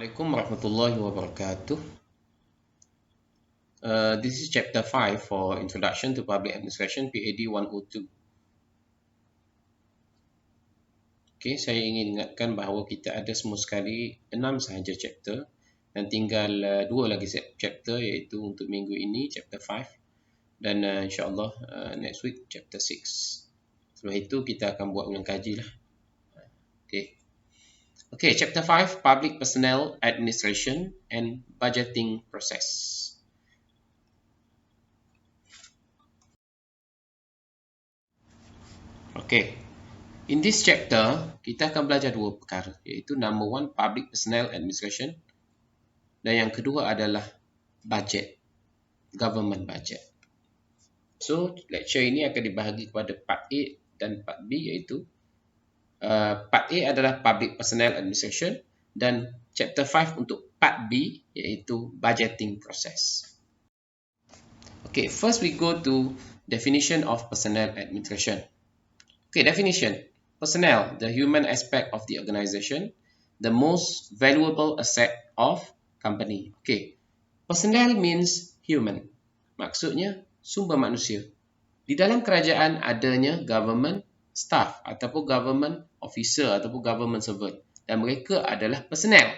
Assalamualaikum warahmatullahi wabarakatuh. This is chapter 5 for Introduction to Public Administration PAD 102. Okay, saya ingin ingatkan bahawa kita ada semua sekali 6 sahaja chapter dan tinggal 2 lagi chapter, iaitu untuk minggu ini chapter 5 dan insyaAllah next week chapter 6. Setelah itu kita akan buat ulang kaji lah. Okay, chapter 5, Public Personnel Administration and Budgeting Process. Okay, in this chapter, kita akan belajar dua perkara, iaitu number 1, Public Personnel Administration, dan yang kedua adalah budget, government budget. So, lecture ini akan dibahagi kepada part A dan part B, iaitu part A adalah Public Personnel Administration dan chapter 5 untuk part B, iaitu budgeting process. Okay, first we go to definition of personnel administration. Okay, definition. Personnel, the human aspect of the organization, the most valuable asset of company. Okay, personnel means human. Maksudnya sumber manusia. Di dalam kerajaan adanya government staff ataupun government officer ataupun government servant, dan mereka adalah personnel,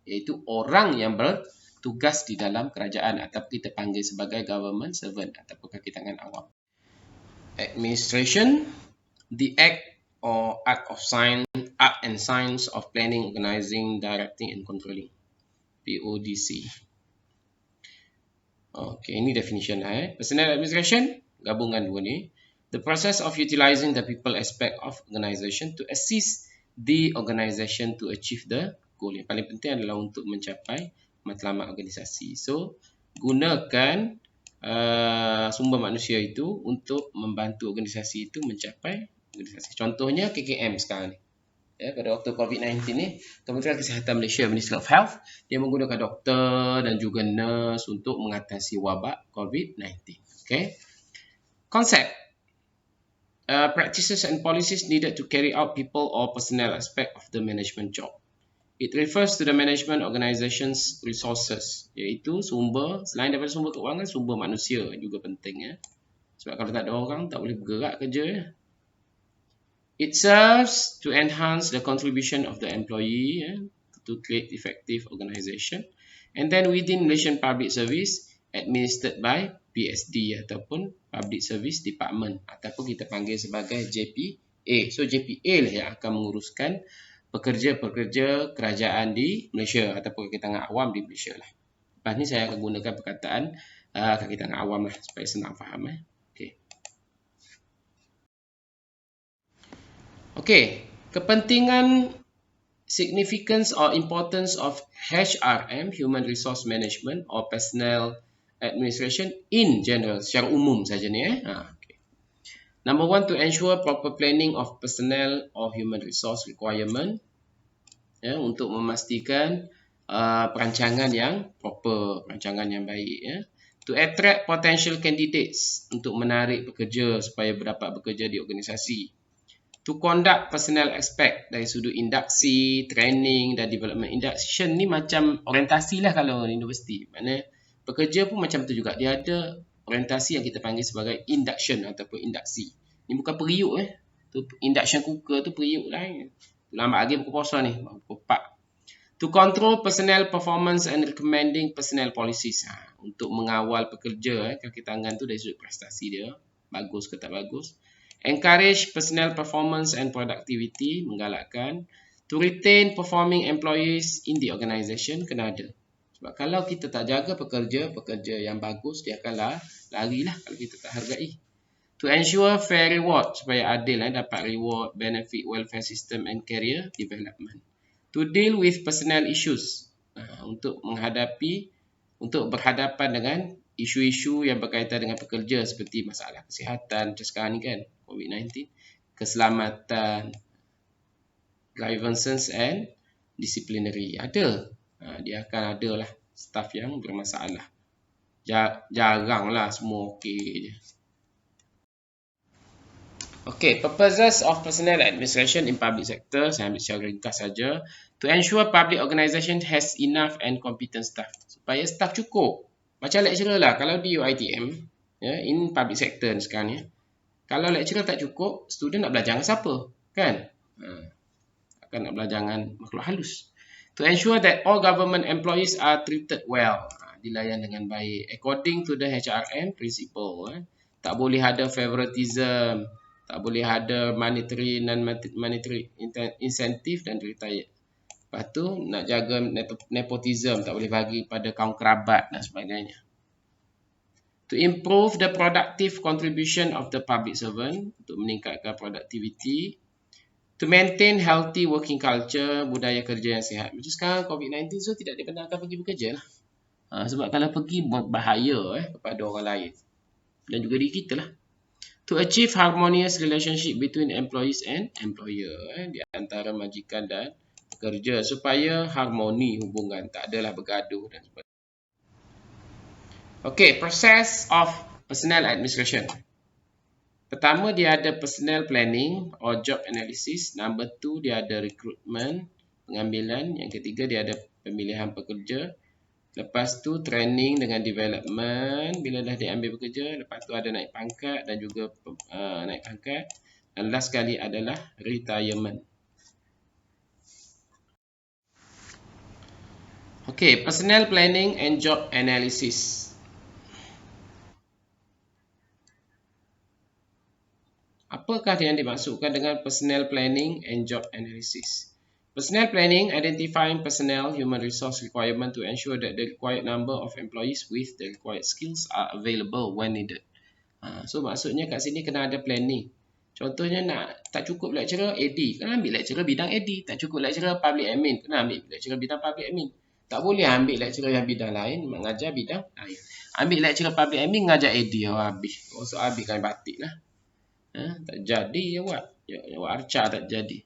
iaitu orang yang bertugas di dalam kerajaan atau kita panggil sebagai government servant ataupun kaki tangan awam. Administration, the act and science of planning, organizing, directing and controlling. PODC. Okay, ini definition lah. Personnel administration, gabungan dua ni. The process of utilizing the people aspect of organization to assist the organization to achieve the goal. Yang paling penting adalah untuk mencapai matlamat organisasi. So, gunakan sumber manusia itu untuk membantu organisasi itu mencapai organisasi. Contohnya KKM sekarang ni. Ya, pada waktu COVID-19 ni, Kementerian Kesihatan Malaysia, Ministry of Health, dia menggunakan doktor dan juga nurse untuk mengatasi wabak COVID-19. Okay. Concept. Practices and policies needed to carry out people or personnel aspect of the management job. It refers to the management organization's resources, iaitu sumber, selain daripada sumber keuangan, sumber manusia juga penting. Ya. Sebab kalau tak ada orang, tak boleh bergerak kerja. Ya. It serves to enhance the contribution of the employee to create effective organisation. And then within Malaysian Public Service, administered by PSD ataupun Public Service Department ataupun kita panggil sebagai JPA. So JPA lah yang akan menguruskan pekerja-pekerja kerajaan di Malaysia ataupun kaki tangan awam di Malaysia lah. Lepas ni saya akan gunakan perkataan kaki tangan awam lah supaya senang faham. Okay, kepentingan, significance or importance of HRM, Human Resource Management or Personnel Administration in general, secara umum saja ni. Okay. Number 1, to ensure proper planning of personnel or human resource requirement, untuk memastikan perancangan yang proper, perancangan yang baik. To attract potential candidates, untuk menarik pekerja supaya dapat bekerja di organisasi. To conduct personnel aspect dari sudut induksi, training dan development. Induction ni macam orientasi lah kalau di universiti. Mana pekerja pun macam tu juga. Dia ada orientasi yang kita panggil sebagai induction ataupun induksi. Ni bukan periuk. Tu induction cooker tu periuk lah. Lambat lagi buku puasa ni. Buku 4. To control personnel performance and recommending personnel policies. Untuk mengawal pekerja, kaki tangan tu dari sudut prestasi dia. Bagus ke tak bagus. Encourage personnel performance and productivity. Menggalakkan. To retain performing employees in the organisation. Kena ada. Sebab kalau kita tak jaga pekerja yang bagus, dia akan larilah kalau kita tak hargai. To ensure fair reward, supaya adil dapat reward, benefit, welfare system and career development. To deal with personnel issues, untuk berhadapan dengan isu-isu yang berkaitan dengan pekerja seperti masalah kesihatan macam sekarang ni kan, COVID-19, keselamatan, grievances and disciplinary. Ada. Dia akan ada lah staff yang bermasalah. Jarang lah semua okey je. Okay, purposes of personnel administration in public sector, saya ambil secara ringkas saja. To ensure public organisation has enough and competent staff. Supaya staff cukup. Macam lecturer lah, kalau di UiTM, in public sector ni sekarang ni, kalau lecturer tak cukup, student nak belajar dengan siapa? Kan? Akan nak belajar dengan makhluk halus. To ensure that all government employees are treated well. Dilayan dengan baik. According to the HRM principle. Tak boleh ada favoritism. Tak boleh ada monetary, non-monetary incentive dan retired. Lepas tu nak jaga nepotism. Tak boleh bagi pada kaum kerabat dan sebagainya. To improve the productive contribution of the public servant. Untuk meningkatkan productivity. To maintain healthy working culture. Budaya kerja yang sihat. Macam sekarang COVID-19 so tidak dibenarkan pergi bekerja lah. Sebab kalau pergi berbahaya kepada orang lain. Dan juga diri kita lah. To achieve harmonious relationship between employees and employer. Di antara majikan dan pekerja. Supaya harmoni hubungan. Tak adalah bergaduh dan sebagainya. Okay, process of personnel administration. Pertama, dia ada personnel planning or job analysis. Number 2, dia ada recruitment, pengambilan. Yang ketiga, dia ada pemilihan pekerja. Lepas tu training dengan development bila dah diambil bekerja. Lepas tu ada naik pangkat dan juga naik pangkat. Dan last sekali adalah retirement. Okay, personnel planning and job analysis. Apakah yang dimaksudkan dengan personnel planning and job analysis? Personnel planning, identifying personnel human resource requirement to ensure that the required number of employees with the required skills are available when needed. So maksudnya kat sini kena ada planning. Contohnya tak cukup lecturer AD, kena ambil lecturer bidang AD. Tak cukup lecturer public admin, kena ambil lecturer bidang public admin. Tak boleh ambil lecturer yang bidang lain, mengajar bidang lain. Ambil lecturer public admin, mengajar AD, habis. So habiskan batik lah. Tak jadi awak arca tak jadi.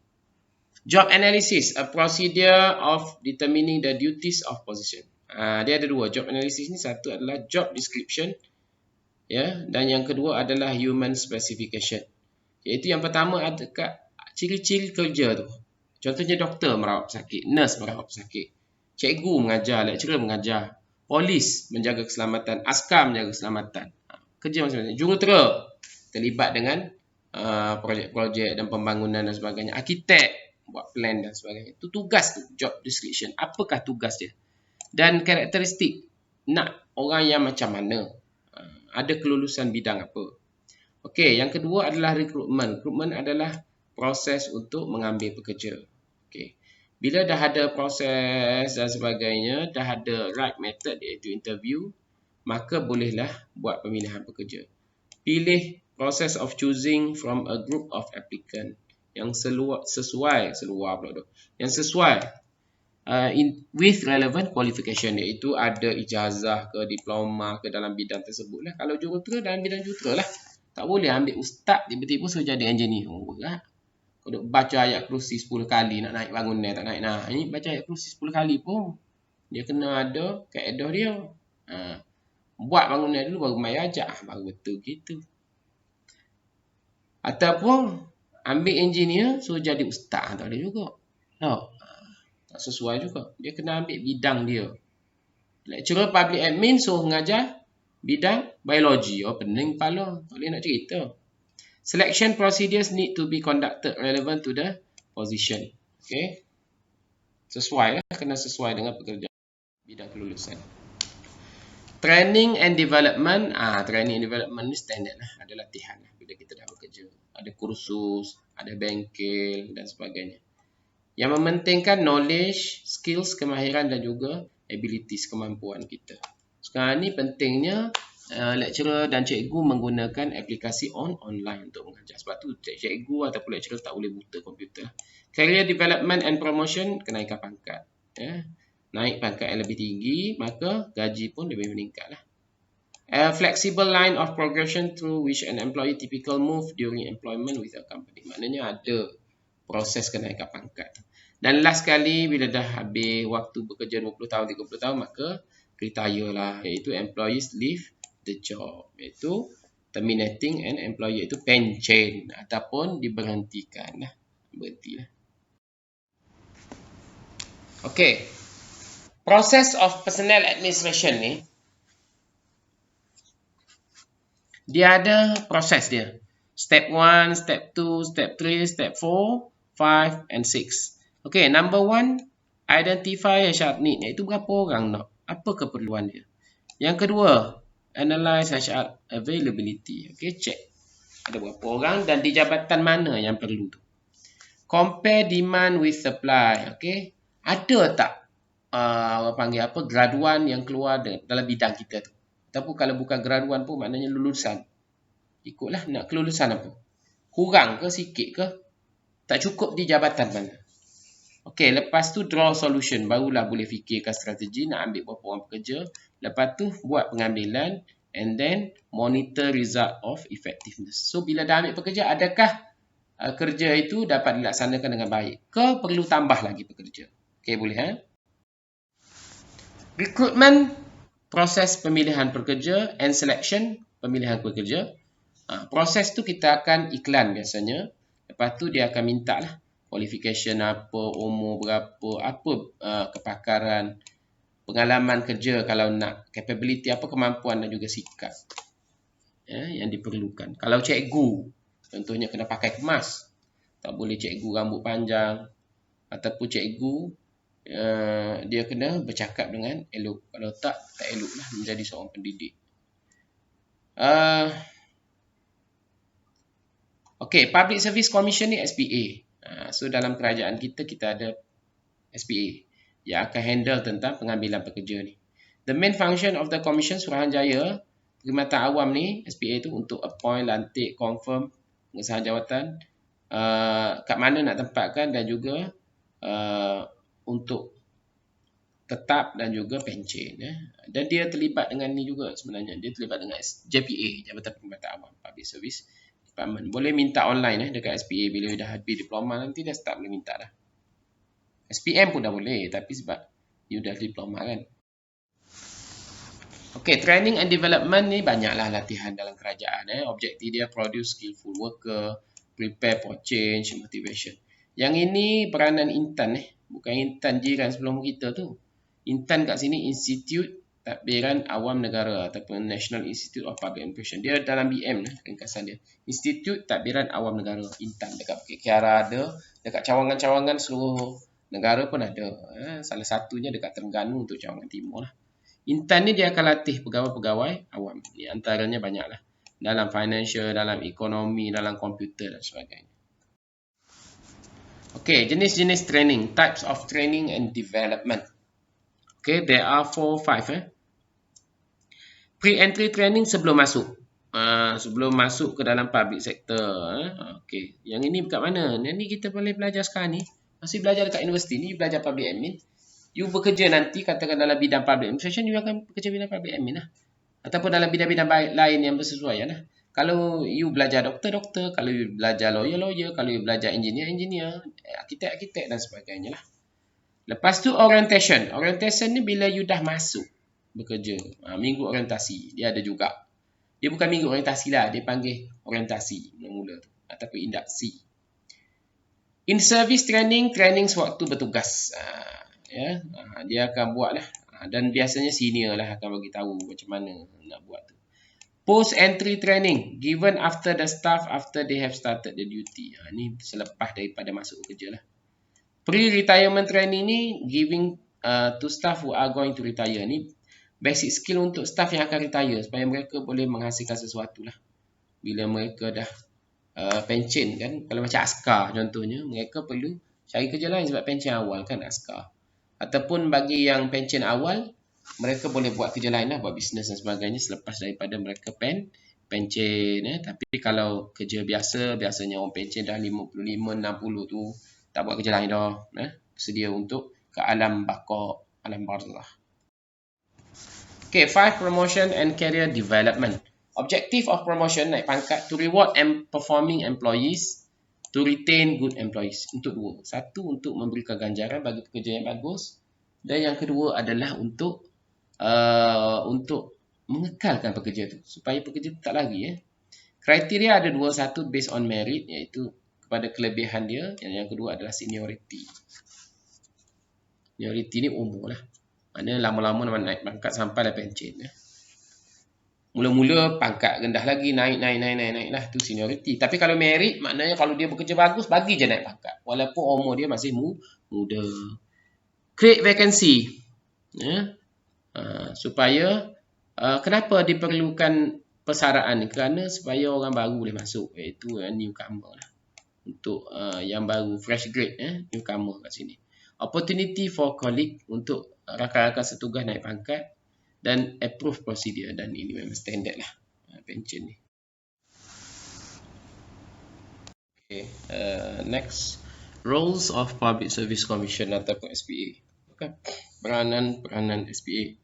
Job analysis, a procedure of determining the duties of position. Dia ada dua. Job analysis ni satu adalah job description, dan yang kedua adalah human specification. Iaitu yang pertama ada kat ciri-ciri kerja tu. Contohnya doktor merawat pesakit, nurse merawat pesakit, cikgu mengajar, lecturer mengajar, polis menjaga keselamatan, askar menjaga keselamatan. Kerja macam-macam. Jurutera terlibat dengan projek-projek dan pembangunan dan sebagainya. Arkitek buat plan dan sebagainya. Itu tugas tu, job description. Apakah tugas dia? Dan karakteristik nak orang yang macam mana? Ada kelulusan bidang apa? Okey, yang kedua adalah recruitment. Recruitment adalah proses untuk mengambil pekerja. Okey. Bila dah ada proses dan sebagainya, dah ada right method iaitu interview, maka bolehlah buat pemilihan pekerja. Pilih process of choosing from a group of applicant yang sesuai with relevant qualification, iaitu ada ijazah ke diploma ke dalam bidang tersebut lah. Kalau jurutera dalam bidang jurutera lah. Tak boleh ambil ustaz tiba-tiba suruh jadi engineer lah. Kalau baca ayat kursi 10 kali nak naik bangunan tak naik. Baca ayat kursi 10 kali pun dia kena ada kaedah dia. Buat bangunan dulu baru mai ajak, baru betul gitu. Ataupun ambil engineer suruh jadi ustaz, tak ada juga. Tak sesuai juga. Dia kena ambil bidang dia. Lecturer public admin suruh mengajar bidang biologi. Pening kepala. Tak boleh nak cerita. Selection procedures need to be conducted relevant to the position. Okay. Sesuai lah. Kena sesuai dengan pekerjaan. Bidang kelulusan. Training and development. Training and development ni standard lah. Ada latihan lah bila kita dah bekerja. Ada kursus, ada bengkel dan sebagainya. Yang mementingkan knowledge, skills, kemahiran dan juga abilities, kemampuan kita. Sekarang ni pentingnya lecturer dan cikgu menggunakan aplikasi online untuk mengajar. Sebab tu cikgu ataupun lecturer tak boleh buta komputer. Career development and promotion, kenaikan pangkat. Naik pangkat yang lebih tinggi, maka gaji pun lebih meningkat lah. A flexible line of progression through which an employee typical move during employment with a company. Maknanya ada proses kenaikan pangkat. Dan last sekali, bila dah habis waktu bekerja 20 tahun, 30 tahun, maka retire lah. Iaitu employees leave the job. Iaitu terminating an employee, itu pencen ataupun diberhentikan lah. Berhentilah. Okey. Process of personnel administration ni, dia ada proses dia. Step 1, step 2, step 3, step 4, 5 and 6. Okey, number 1, identify HR need, iaitu berapa orang nak, apa keperluan dia. Yang kedua, analyze HR availability. Okey, check ada berapa orang dan di jabatan mana yang perlu tu. Compare demand with supply. Okey, ada tak orang panggil apa, graduan yang keluar dalam bidang kita tu. Ataupun kalau bukan graduan pun, maknanya lulusan. Ikutlah nak kelulusan apa. Kurang ke, sikit ke, tak cukup di jabatan mana. Okey, lepas tu draw solution. Barulah boleh fikirkan strategi nak ambil berapa orang pekerja. Lepas tu buat pengambilan and then monitor result of effectiveness. So bila dah ambil pekerja, adakah kerja itu dapat dilaksanakan dengan baik ke perlu tambah lagi pekerja. Okey, boleh Recruitment, proses pemilihan pekerja, and selection, pemilihan pekerja. Proses tu kita akan iklan biasanya. Lepas tu dia akan minta lah qualification apa, umur berapa, apa kepakaran, pengalaman kerja kalau nak, capability apa, kemampuan dan juga sikap yang diperlukan. Kalau cikgu, contohnya kena pakai kemas. Tak boleh cikgu rambut panjang. Ataupun cikgu dia kena bercakap dengan elok. Kalau tak elok lah menjadi seorang pendidik. Okey, Public Service Commission ni SPA. So dalam kerajaan kita ada SPA yang akan handle tentang pengambilan pekerja ni. The main function of the Commission Suruhanjaya Perkhidmatan Awam ni, SPA tu, untuk appoint, lantik, confirm pengesahan jawatan, kat mana nak tempatkan dan juga untuk tetap dan juga pencen. Dan dia terlibat dengan ni juga sebenarnya. Dia terlibat dengan JPA, Jabatan Perkhidmatan Awam, Public Service Department. Boleh minta online dekat SPA bila dah habis diploma nanti dah start boleh minta dah. SPM pun dah boleh tapi sebab you dah diploma kan. Okey, training and development ni banyaklah latihan dalam kerajaan. Objektif dia produce skillful worker, prepare for change, motivation. Yang ini peranan Intan bukan Intan jiran sebelum kita tu. Intan kat sini Institute Tadbiran Awam Negara ataupun National Institute of Public Administration. Dia dalam BM ringkasan dia. Institute Tadbiran Awam Negara, Intan. Dekat Bukit Kiara ada, dekat cawangan-cawangan seluruh negara pun ada. Salah satunya dekat Terengganu untuk Cawangan Timur lah. Intan ni dia akan latih pegawai-pegawai awam. Di antaranya banyaklah. Dalam financial, dalam ekonomi, dalam komputer dan sebagainya. Okey, jenis-jenis training. Types of training and development. Okay, there are 4-5. Pre-entry training sebelum masuk. Sebelum masuk ke dalam public sector. Okay, yang ini kat mana? Yang ni kita boleh belajar sekarang ni. Masih belajar dekat universiti ni, belajar public admin. You bekerja nanti, katakan dalam bidang public administration, you akan bekerja bidang public admin lah. Ataupun dalam bidang-bidang lain yang bersesuaian lah. Kalau you belajar doktor, kalau you belajar lawyer, kalau you belajar engineer, arkitek dan sebagainya lah. Lepas tu orientation. Orientation ni bila you dah masuk bekerja. Minggu orientasi. Dia ada juga. Dia bukan minggu orientasi lah. Dia panggil orientasi mula-mula tu. Ataupun induksi. In service training, training sewaktu bertugas. Dia akan buat lah. Dan biasanya senior lah akan bagi tahu macam mana nak buat tu. Post entry training given after the staff after they have started the duty. Ni selepas daripada masuk kerja lah. Pre-retirement training ni giving to staff who are going to retire. Ni basic skill untuk staff yang akan retire supaya mereka boleh menghasilkan sesuatu lah. Bila mereka dah pencen kan. Kalau macam askar contohnya, mereka perlu cari kerja lain sebab pencen awal kan askar. Ataupun bagi yang pencen awal, mereka boleh buat kerja lain lah, buat bisnes dan sebagainya selepas daripada mereka pencen. Tapi kalau kerja biasanya orang pencen dah 55, 60 tu, tak buat kerja lain dah. Sedia untuk ke alam baqa, alam barzah. Okay, 5 promotion and career development. Objective of promotion, naik pangkat, to reward and performing employees, to retain good employees. Untuk dua. Satu, untuk memberikan ganjaran bagi pekerja yang bagus. Dan yang kedua adalah untuk mengekalkan pekerja tu. Supaya pekerja tu tak lari. Kriteria ada dua, satu based on merit, iaitu kepada kelebihan dia, yang kedua adalah seniority. Seniority ni umur lah. Maknanya lama-lama naik pangkat sampai lah pencen. Mula-mula pangkat rendah lagi, naik lah, tu seniority. Tapi kalau merit, maknanya kalau dia bekerja bagus, bagi je naik pangkat. Walaupun umur dia masih muda. Create vacancy. Supaya, kenapa diperlukan persaraan ni? Kerana supaya orang baru boleh masuk, iaitu newcomer lah. Untuk yang baru, fresh grade, newcomer kat sini. Opportunity for colleague untuk rakan-rakan setugas naik pangkat, dan approve procedure, dan ini memang standard lah pension ni. Okay, next, roles of Public Service Commission ataupun SPA. Okay. Peranan SPA.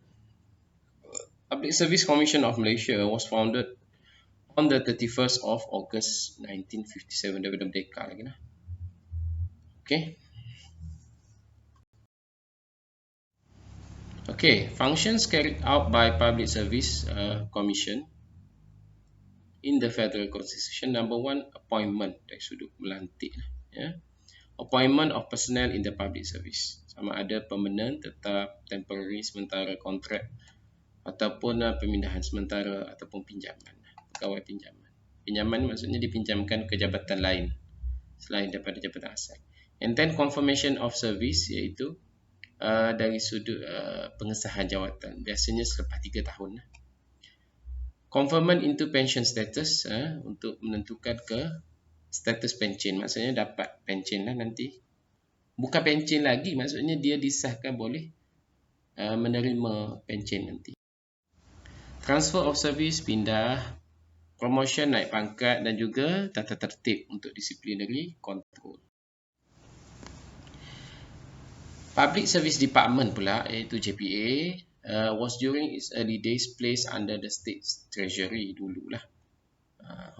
Public Service Commission of Malaysia was founded on the 31st of August 1957, daripada merdeka lagi lah. Okay. Okay, functions carried out by Public Service Commission in the Federal Constitution. Number one, appointment, dari sudut melantik. Appointment of personnel in the public service. Sama ada permanent, tetap, temporary, sementara, kontrak, ataupun pemindahan sementara, ataupun pinjaman. Pegawai pinjaman. Pinjaman maksudnya dipinjamkan ke jabatan lain selain daripada jabatan asal. And then confirmation of service, iaitu dari sudut pengesahan jawatan, biasanya selepas 3 tahun. Conferment into pension status, untuk menentukan ke status pension, maksudnya dapat pension lah nanti. Bukan pension lagi, maksudnya dia disahkan boleh menerima pension nanti. Transfer of service, pindah, promotion, naik pangkat, dan juga tata tertib untuk disciplinary control. Public Service Department pula, iaitu JPA, was during its early days placed under the State Treasury dululah.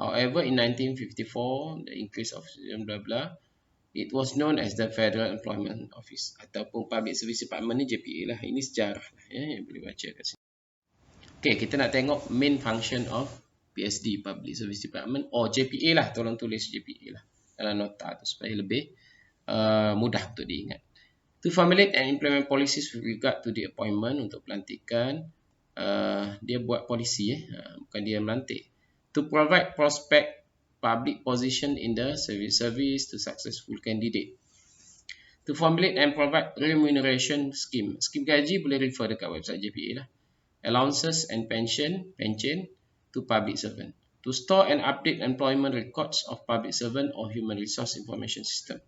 However, in 1954, the increase of blah blah, it was known as the Federal Employment Office ataupun Public Service Department ni JPA lah. Ini sejarah lah, yang boleh baca kat sini. Okay, kita nak tengok main function of PSD, Public Service Department, or JPA lah. Tolong tulis JPA lah dalam nota tu supaya lebih mudah untuk diingat. To formulate and implement policies with regard to the appointment, untuk pelantikan, dia buat polisi, bukan dia melantik. To provide prospect public position in the service to successful candidate. To formulate and provide remuneration scheme. Skim gaji boleh refer dekat website JPA lah. Allowances and pension to public servant. To store and update employment records of public servant or human resource information system.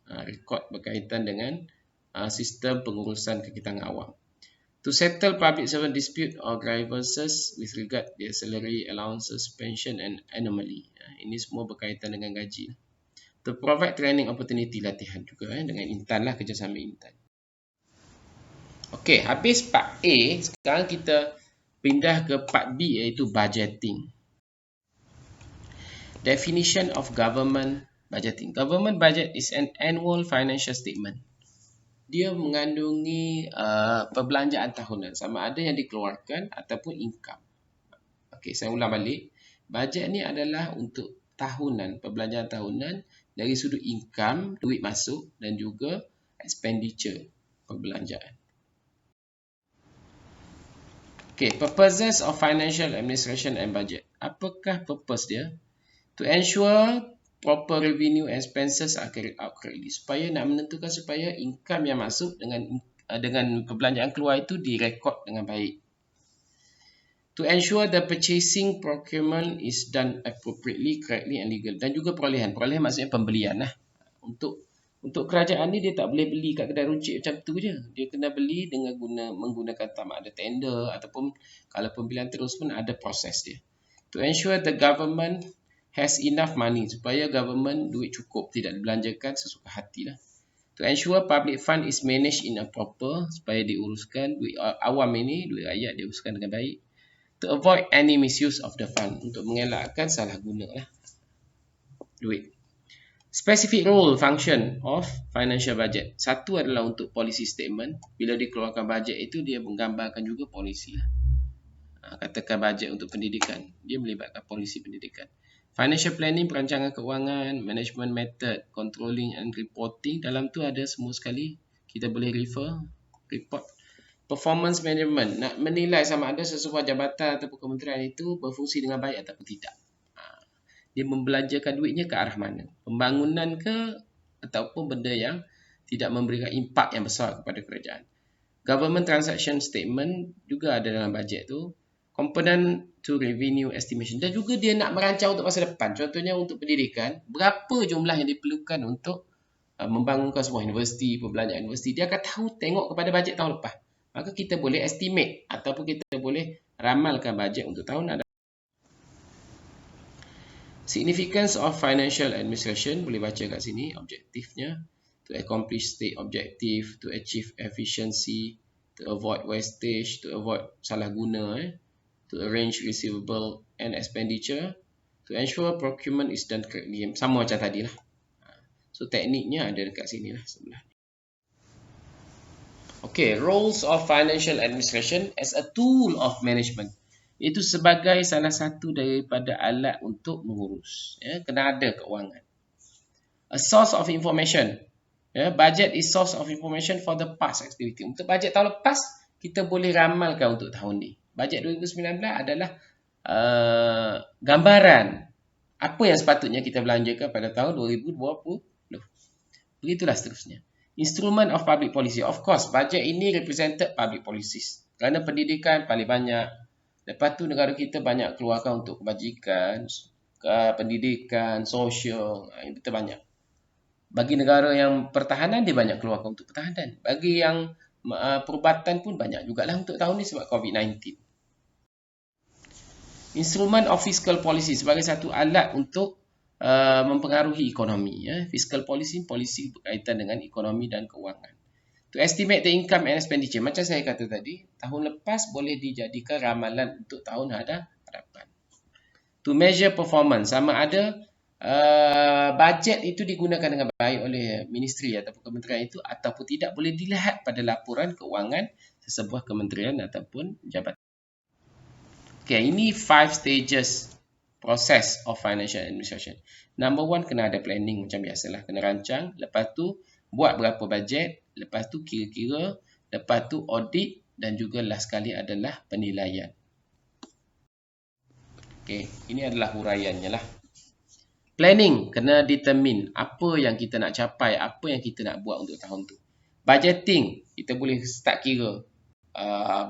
Rekod berkaitan dengan sistem pengurusan kekitangan awam. To settle public servant dispute or grievances with regard their salary, allowances, pension and anomaly. Ini semua berkaitan dengan gaji. To provide training opportunity, latihan juga dengan Intan lah, kerjasama Intan. Okey, habis part A, sekarang kita pindah ke part B, iaitu budgeting. Definition of government budgeting. Government budget is an annual financial statement. Dia mengandungi perbelanjaan tahunan, sama ada yang dikeluarkan ataupun income. Okey, saya ulang balik. Bajet ni adalah untuk tahunan, perbelanjaan tahunan dari sudut income, duit masuk, dan juga expenditure, perbelanjaan. Okey, purposes of financial administration and budget. Apakah purpose dia? To ensure proper revenue and expenses are carried out correctly. Supaya nak menentukan supaya income yang masuk dengan perbelanjaan keluar itu direkod dengan baik. To ensure the purchasing procurement is done appropriately, correctly and legal. Dan juga perolehan. Perolehan maksudnya pembelian lah. Untuk kerajaan ni dia tak boleh beli kat kedai runcit macam tu je. Dia kena beli dengan menggunakan tamak ada tender, ataupun kalau pembelian terus pun ada proses dia. To ensure the government has enough money, supaya government duit cukup, tidak dibelanjakan sesuka hati lah. To ensure public fund is managed in a proper, supaya diuruskan duit awam ini, duit rakyat diuruskan dengan baik. To avoid any misuse of the fund, untuk mengelakkan salah guna lah duit. Specific role function of financial budget. Satu adalah untuk policy statement. Bila dikeluarkan bajet itu, dia menggambarkan juga polisi lah. Katakan bajet untuk pendidikan, dia melibatkan polisi pendidikan. Financial planning, perancangan keuangan, management method, controlling and reporting. Dalam tu ada semua sekali. Kita boleh refer, report. Performance management, nak menilai sama ada sesebuah jabatan ataupun kementerian itu berfungsi dengan baik ataupun tidak. Dia membelanjakan duitnya ke arah mana? Pembangunan ke ataupun benda yang tidak memberikan impak yang besar kepada kerajaan. Government transaction statement juga ada dalam bajet tu. Component to revenue estimation. Dan juga dia nak merancang untuk masa depan. Contohnya untuk pendidikan, berapa jumlah yang diperlukan untuk membangunkan sebuah universiti, perbelanjaan universiti. Dia akan tahu, tengok kepada bajet tahun lepas. Maka kita boleh estimate ataupun kita boleh ramalkan bajet untuk tahun hadapan. Significance of financial administration, boleh baca kat sini objektifnya. To accomplish state objective, to achieve efficiency, to avoid wastage, to avoid salah guna, to arrange receivable and expenditure, to ensure procurement is done correctly. Sama macam tadi lah. So tekniknya ada dekat sini lah sebelah. Okay, roles of financial administration as a tool of management. Itu sebagai salah satu daripada alat untuk mengurus. Kena ada keuangan. A source of information. Budget is source of information for the past activity. Untuk bajet tahun lepas, kita boleh ramalkan untuk tahun ni. Bajet 2019 adalah gambaran apa yang sepatutnya kita belanjakan pada tahun 2020. Begitulah seterusnya. Instrument of public policy. Of course, bajet ini represented public policies. Kerana pendidikan paling banyak. Lepas tu negara kita banyak keluarkan untuk kebajikan, pendidikan, sosial. Itu banyak. Bagi negara yang pertahanan, dia banyak keluarkan untuk pertahanan. Bagi yang perubatan pun banyak jugalah untuk tahun ni sebab COVID-19. Instrument of fiscal policy sebagai satu alat untuk mempengaruhi ekonomi. Fiscal policy, polisi berkaitan dengan ekonomi dan keuangan. To estimate the income and expenditure. Macam saya kata tadi, tahun lepas boleh dijadikan ramalan untuk tahun hadapan. To measure performance. Sama ada bajet itu digunakan dengan baik oleh ministeri ataupun kementerian itu ataupun tidak, boleh dilihat pada laporan keuangan sesebuah kementerian ataupun jabatan. Okay, ini 5 stages process of financial administration. Number 1, kena ada planning macam biasalah. Kena rancang. Lepas tu, buat berapa bajet. Lepas tu, kira-kira. Lepas tu, audit. Dan juga last sekali adalah penilaian. Okay, ini adalah huraiannya lah. Planning, kena determine apa yang kita nak capai, apa yang kita nak buat untuk tahun tu. Budgeting, kita boleh start kira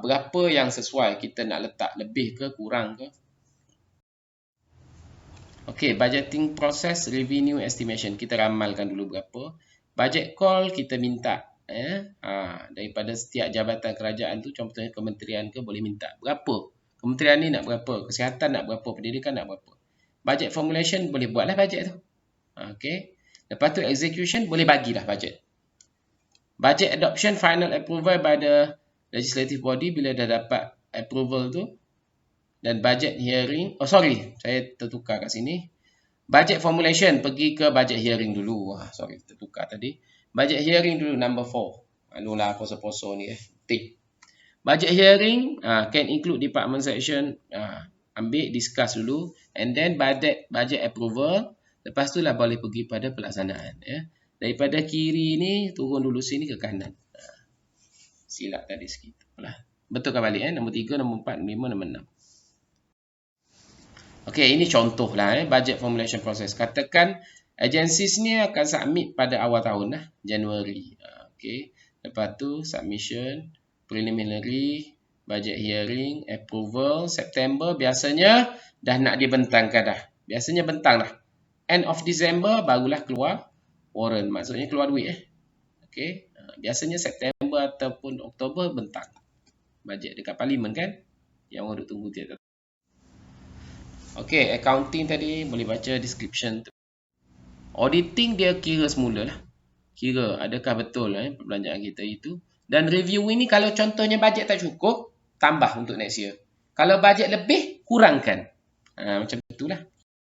berapa yang sesuai kita nak letak, lebih ke kurang ke. Okay, budgeting process, revenue estimation, kita ramalkan dulu berapa. Budget call, kita minta daripada setiap jabatan kerajaan tu, contohnya kementerian ke, boleh minta berapa. Kementerian ni nak berapa, kesihatan nak berapa, pendidikan nak berapa. Budget formulation, boleh buatlah bajet tu. Okay. Lepas tu execution, boleh bagilah bajet. Budget adoption, final approval by the legislative body bila dah dapat approval tu. Dan budget hearing, saya tertukar kat sini. Budget formulation, pergi ke budget hearing dulu. Tertukar tadi. Budget hearing dulu, number 4. Anulah poso-poso ni Tik. Budget hearing can include department section. Ambil, discuss dulu. And then budget approval. Lepas tu lah boleh pergi pada pelaksanaan. Daripada kiri ni, turun dulu sini ke kanan. Silap tadi sikit. Betulkan balik. Nombor 3, nombor 4, nombor 5, nombor 6. Okey, ini contoh lah. Budget formulation process. Katakan, agencies ni akan submit pada awal tahun lah. Januari. Okey. Lepas tu, submission, preliminary, budget hearing, approval, September biasanya dah nak dibentangkan dah. Biasanya bentang dah. End of December barulah keluar warrant. Maksudnya keluar duit. Okey. Biasanya September ataupun Oktober bentang. Bajet dekat parlimen kan. Yang orang duk tunggu tiap. Okey, accounting tadi boleh baca description tu. Auditing dia kira semula lah. Kira adakah betul perbelanjaan kita itu. Dan review ini kalau contohnya bajet tak cukup, tambah untuk next year. Kalau bajet lebih, kurangkan. Macam itulah.